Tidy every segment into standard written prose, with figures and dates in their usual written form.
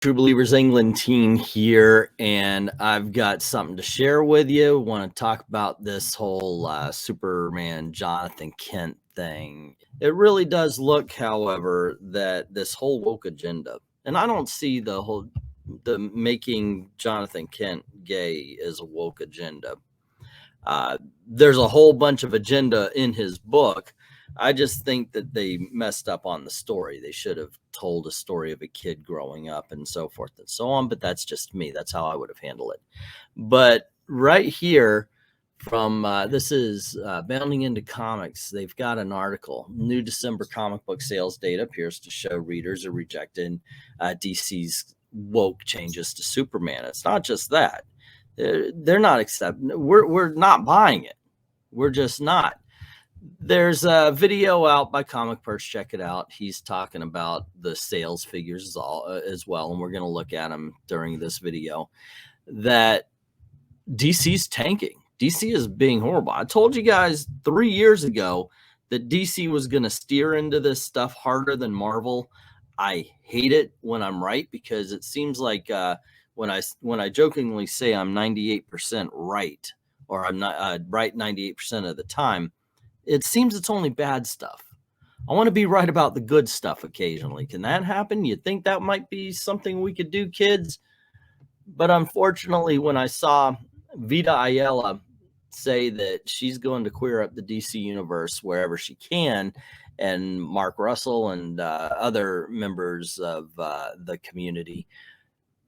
True Believers England team here, and I've got something to share with you. Want to talk about this whole Superman Johnathan Kent thing. It really does look, however, that this whole woke agenda, and I don't see the making Johnathan Kent gay as a woke agenda. There's a whole bunch of agenda in his book. I just think that they messed up on the story. They should have told a story of a kid growing up and so forth and so on, but that's just me. That's how I would have handled it. But right here from this is Bounding into Comics. They've got an article. New December comic book sales data appears to show readers are rejecting DC's woke changes to Superman. It's not just that. They're not accepting. We're not buying it. We're just not. There's a video out by Comic Perch. Check it out. He's talking about the sales figures as well, and we're going to look at them during this video. That DC's tanking. DC is being horrible. I told you guys 3 years ago that DC was going to steer into this stuff harder than Marvel. I hate it when I'm right, because it seems like when I jokingly say I'm 98% right, or I'm not right 98% of the time, it seems it's only bad stuff. I want to be right about the good stuff occasionally. Can that happen? You think that might be something we could do, kids? But unfortunately, when I saw Vita Ayala say that she's going to queer up the DC universe wherever she can, and Mark Russell and other members of the community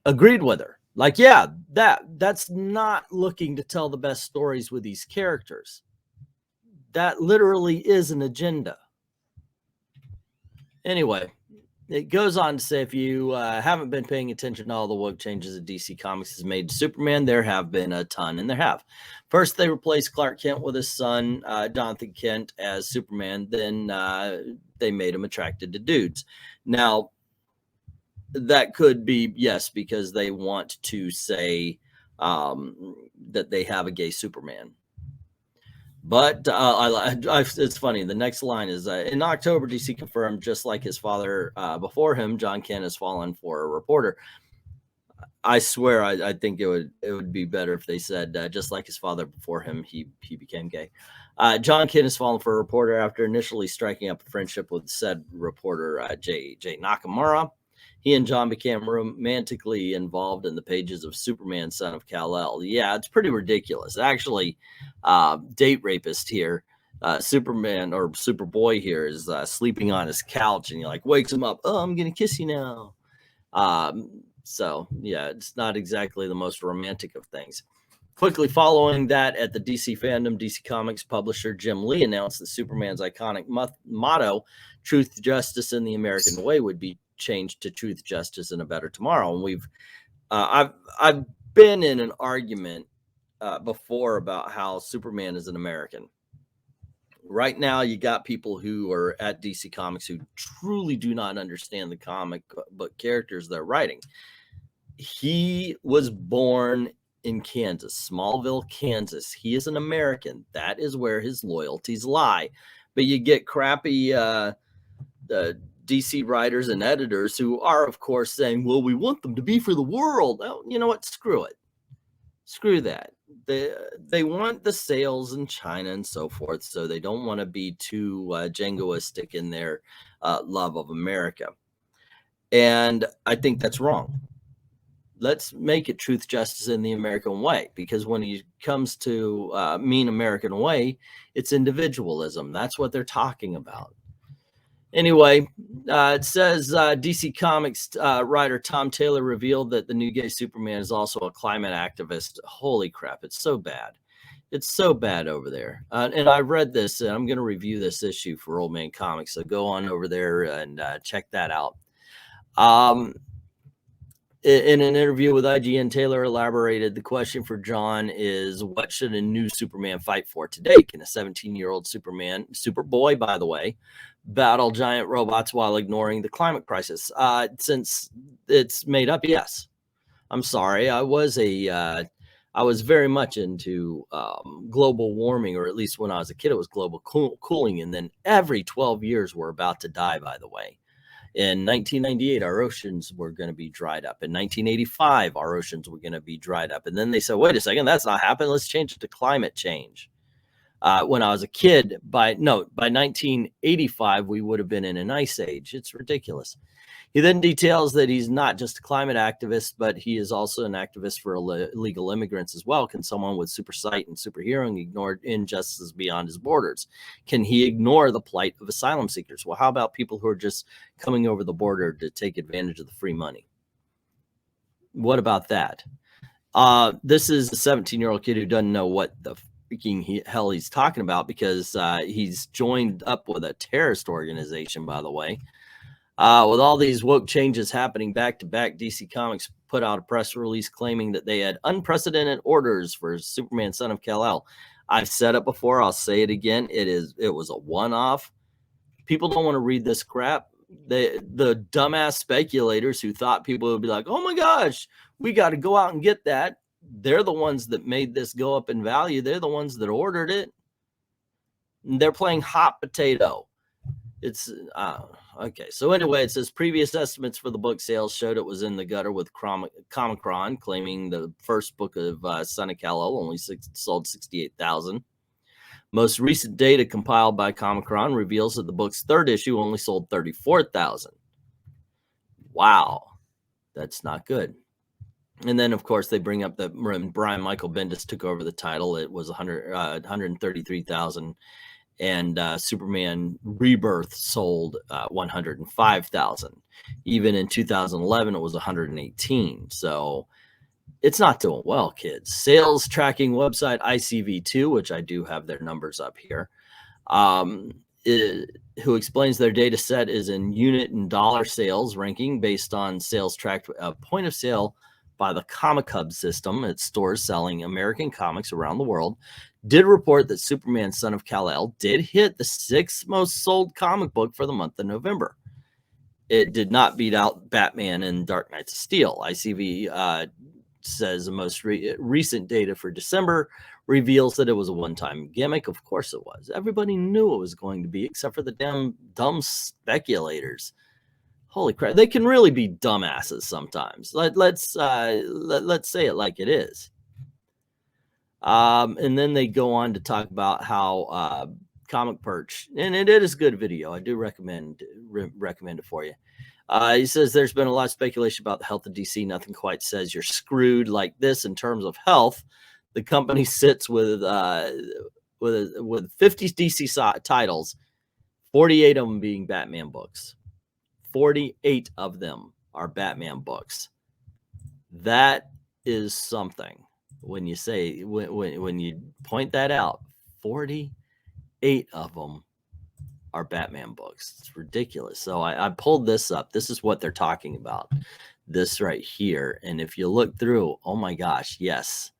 agreed with her. Like, yeah, that's not looking to tell the best stories with these characters. That literally is an agenda. Anyway, it goes on to say, if you haven't been paying attention to all the woke changes that DC Comics has made to Superman, there have been a ton, and there have. First, they replaced Clark Kent with his son, Johnathan Kent, as Superman. Then they made him attracted to dudes. Now, that could be, yes, because they want to say that they have a gay Superman. But it's funny. The next line is, in October, DC confirmed, just like his father before him, John Kent has fallen for a reporter. I swear, I think it would be better if they said, just like his father before him, he became gay. John Kent has fallen for a reporter after initially striking up a friendship with said reporter, J. Nakamura. He and John became romantically involved in the pages of Superman, Son of Kal-El. Yeah, it's pretty ridiculous. Actually, date rapist here, Superman or Superboy here is sleeping on his couch, and he like wakes him up. Oh, I'm going to kiss you now. So, yeah, it's not exactly the most romantic of things. Quickly following that, at the DC fandom, DC Comics publisher Jim Lee announced that Superman's iconic motto, "Truth, Justice, and the American Way," would be changed to "Truth, Justice, and a Better Tomorrow." And we've I've been in an argument before about how Superman is an American. Right now, you got people who are at DC Comics who truly do not understand the comic book characters they're writing. He was born in Kansas, Smallville, Kansas. He is an American. That is where his loyalties lie. But you get crappy DC writers and editors who are, of course, saying, well, we want them to be for the world. Oh, you know what? Screw it. Screw that. They want the sales in China and so forth, so they don't want to be too jingoistic in their love of America. And I think that's wrong. Let's make it Truth, Justice, and the American Way, because when it comes to mean American way, it's individualism. That's what they're talking about. Anyway, it says DC Comics writer Tom Taylor revealed that the new gay Superman is also a climate activist. Holy crap, it's so bad. It's so bad over there. And I read this, and I'm going to review this issue for Old Man Comics, so go on over there and check that out. In an interview with IGN, Taylor elaborated, the question for John is, what should a new Superman fight for today? Can a 17-year-old Superboy, by the way, battle giant robots while ignoring the climate crisis? Since it's made up, yes. I'm sorry. I was very much into global warming, or at least when I was a kid, it was global cooling. And then every 12 years, we're about to die, by the way. In 1998, our oceans were going to be dried up. In 1985, our oceans were going to be dried up. And then they said, wait a second, that's not happening. Let's change it to climate change. When I was a kid, by 1985, we would have been in an ice age. It's ridiculous. He then details that he's not just a climate activist, but he is also an activist for illegal immigrants as well. Can someone with super sight and super hearing ignore injustices beyond his borders? Can he ignore the plight of asylum seekers? Well, how about people who are just coming over the border to take advantage of the free money? What about that? This is a 17-year-old kid who doesn't know what the freaking hell he's talking about, because he's joined up with a terrorist organization, by the way. With all these woke changes happening back to back, DC Comics put out a press release claiming that they had unprecedented orders for Superman Son of Kal-El. I've said it before, I'll say it again. It was a one-off. People don't want to read this crap. The dumbass speculators who thought people would be like, oh my gosh, we got to go out and get that. They're the ones that made this go up in value. They're the ones that ordered it. They're playing hot potato. It's okay. So anyway, it says previous estimates for the book sales showed it was in the gutter, with Comicron claiming the first book of Son of Kal-El only sold 68,000. Most recent data compiled by Comicron reveals that the book's third issue only sold 34,000. Wow, that's not good. And then, of course, they bring up that when Brian Michael Bendis took over the title, it was 133,000. And Superman Rebirth sold 105,000. Even in 2011, it was 118. So it's not doing well, kids. Sales tracking website ICV2, which I do have their numbers up here, who explains their data set is in unit and dollar sales ranking based on sales tracked point of sale by the Comic Hub system at stores selling American comics around the world, did report that Superman Son of Kal-El did hit the 6th most sold comic book for the month of November. It did not beat out Batman and Dark Knights of Steel. ICV says the most recent data for December reveals that it was a one-time gimmick. Of course it was. Everybody knew it was going to be, except for the dumb speculators. Holy crap, they can really be dumbasses sometimes. Let's say it like it is. And then they go on to talk about how Comic Perch, and it is a good video. I do recommend it for you. He says there's been a lot of speculation about the health of DC. Nothing quite says you're screwed like this in terms of health. The company sits with 50 DC titles, 48 of them being Batman books. 48 of them are Batman books. That is something. When you say, when you point that out, 48 of them are Batman books. It's ridiculous. So I pulled this up. This is what they're talking about. This right here. And if you look through, oh my gosh, yes.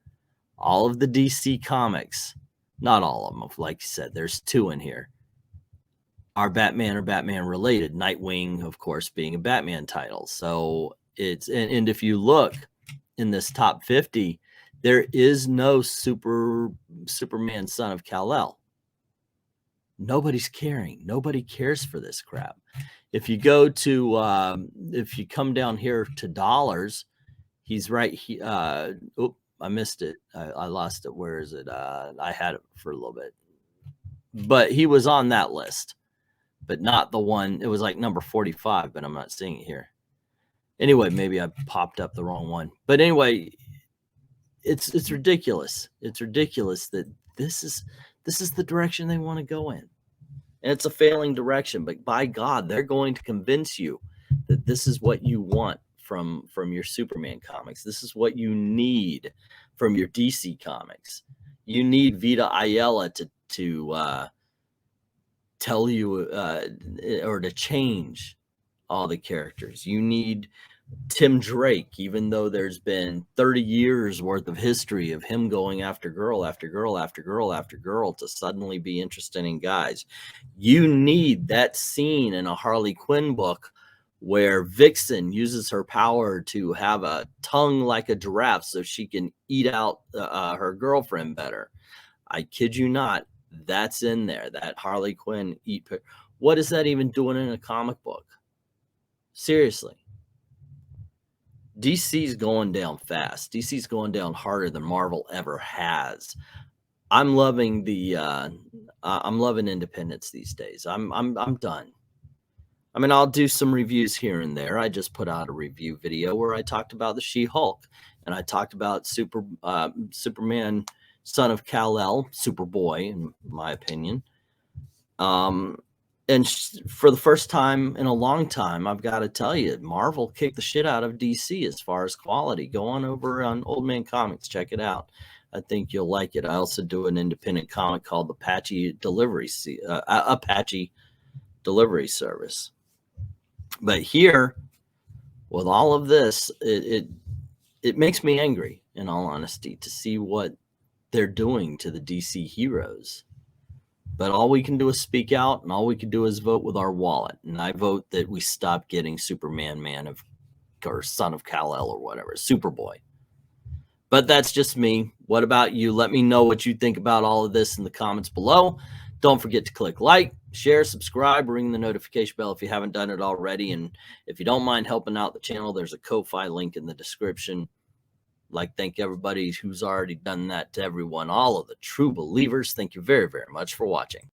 All of the DC comics, not all of them, like you said, there's 2 in here, are Batman or Batman related. Nightwing, of course, being a Batman title. So it's, and if you look in this top 50, there is no Superman Son of Kal-El. Nobody's caring. Nobody cares for this crap. If you go to, if you come down here to dollars, he's right here. Oh, I missed it. I lost it. Where is it? I had it for a little bit. But he was on that list, but not the one. It was like number 45, but I'm not seeing it here. Anyway, maybe I popped up the wrong one. But anyway, it's ridiculous. It's ridiculous that this is the direction they want to go in. And it's a failing direction, but by God, they're going to convince you that this is what you want from your Superman comics. This is what you need from your DC comics. You need Vita Ayala to tell you or to change all the characters. You need Tim Drake, even though there's been 30 years worth of history of him going after girl after girl after girl after girl to suddenly be interested in guys. You need that scene in a Harley Quinn book where Vixen uses her power to have a tongue like a giraffe so she can eat out her girlfriend better. I kid you not, that's in there. That Harley Quinn what is that even doing in a comic book? Seriously. DC's going down fast. DC's going down harder than Marvel ever has. I'm loving the I'm loving independence these days. I'm done. I mean, I'll do some reviews here and there. I just put out a review video where I talked about the She-Hulk, and I talked about Superman, Son of Kal-El, Superboy, in my opinion. And for the first time in a long time, I've got to tell you, Marvel kicked the shit out of DC as far as quality. Go on over on Old Man Comics, check it out. I think you'll like it. I also do an independent comic called the Apache Delivery Service. But here, with all of this, it makes me angry, in all honesty, to see what they're doing to the DC heroes. But all we can do is speak out, and all we can do is vote with our wallet. And I vote that we stop getting Superman, or Son of Kal-El, or whatever, Superboy. But that's just me. What about you? Let me know what you think about all of this in the comments below. Don't forget to click like, share, subscribe, ring the notification bell if you haven't done it already. And if you don't mind helping out the channel, there's a Ko-Fi link in the description. Thank everybody who's already done that. To everyone, all of the true believers, thank you very, very much for watching.